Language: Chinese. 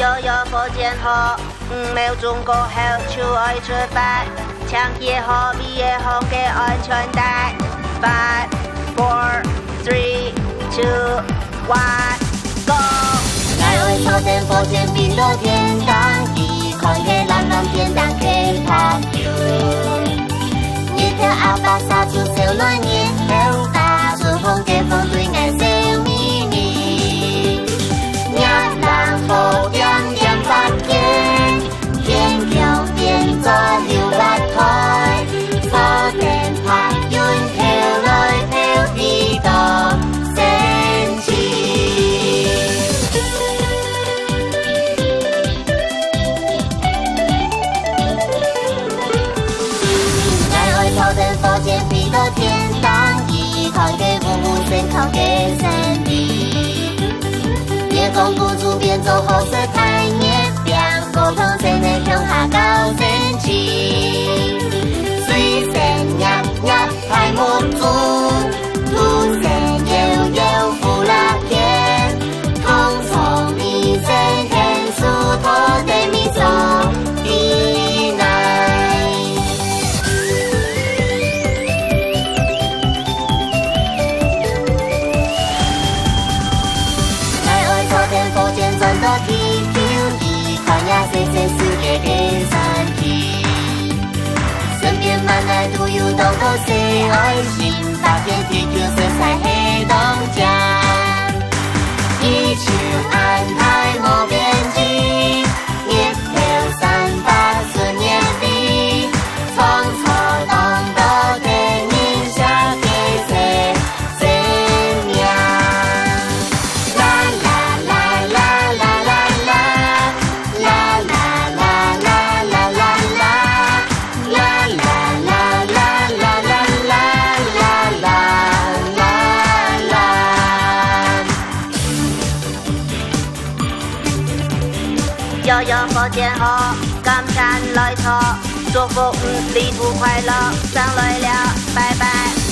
有福建好，没有中国好，就爱吃饭。抢也好，比也好，给安全带。5、4、3、2、1 ，Go！ 爱爱朝天福建边到天堂，一看嘅蓝蓝天堂嘅塔橋。一條阿伯殺出小來年後，打出風嘅風對眼笑眯眯。日冷福建點發見，天橋變作了八台，鎖定拍遠飄來飄地當升起。朝天福建比到天堂，一看嘅父母身靠嘅身體，也講不出變做好色太熱，兩個同線嘅向下高升起，水聲入入太滿足，土聲悠悠呼啦見，空從你聲天數土地咪從地內。福建轉到地球，一看呀，細細世界嘅山體，身邊萬愛都有東高誰愛心，發現地球色彩黑東家，地球安排冇邊際，一條380年地，從初東到地面下嘅誰怎樣？有福建好，金山來錯，祝福旅途快樂，上來了，拜拜。